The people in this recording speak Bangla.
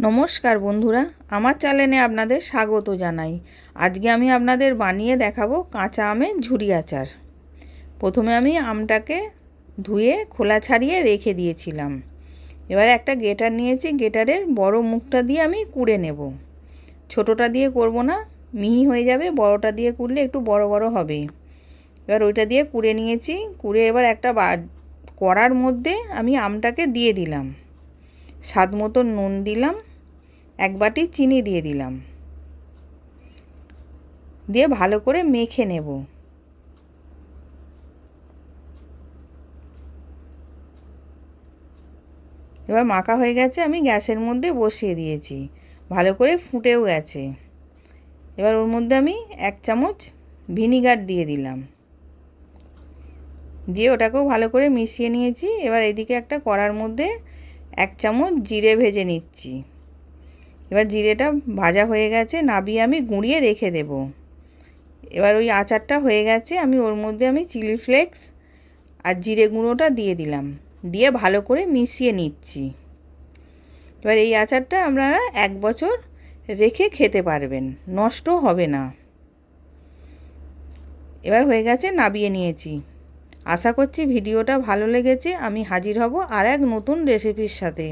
নমস্কার বন্ধুরা, আমার চ্যানেলে আপনাদের স্বাগত জানাই। আজকে আমি আপনাদের বানিয়ে দেখাবো কাঁচা আমের ঝুরি আচার। প্রথমে আমি আমটাকে ধুয়ে খোলা ছাড়িয়ে রেখে দিয়েছিলাম। এবারে একটা গ্রেটার নিয়েছি, গ্রেটারের বড় মুখটা দিয়ে আমি কুড়ে নেব। ছোটোটা দিয়ে করব না, মিহি হয়ে যাবে। বড়টা দিয়ে কুড়লে একটু বড় বড় হবে। এবার ওইটা দিয়ে কুড়ে নিয়েছি। কুড়ে এবার একটা কড়ার মধ্যে আমি আমটাকে দিয়ে দিলাম। স্বাদ মতো নুন দিলাম, এক বাটি চিনি দিয়ে দিলাম, দিয়ে ভালো করে মেখে নেব। এবার মাখা হয়ে গেছে, আমি গ্যাসের মধ্যে বসিয়ে দিয়েছি। ভালো করে ফুটেও গেছে। এবার ওর মধ্যে আমি 1 চামচ ভিনিগার দিয়ে দিলাম, দিয়ে ওটাকেও ভালো করে মিশিয়ে নিয়েছি। এবার এদিকে একটা কড়ার মধ্যে 1 চামচ জিরে ভেজে নিচ্ছি। এবার জিরেটা ভাজা হয়ে গেছে, নাবিয়ে আমি গুঁড়িয়ে রেখে দেব। এবার ওই আচারটা হয়ে গেছে, ওর মধ্যে আমি চিলি ফ্লেক্স আর জিরে গুঁড়োটা দিয়ে দিলাম, দিয়ে ভালো করে মিশিয়ে নিচ্ছি। এবার এই আচারটা আপনারা 1 বছর রেখে খেতে পারবেন, নষ্ট হবে না। এবার হয়ে গেছে, নাবিয়ে নিয়েছি। আশা করছি ভিডিওটা ভালো লেগেছে। আমি হাজির হব আর এক নতুন রেসিপির সাথে।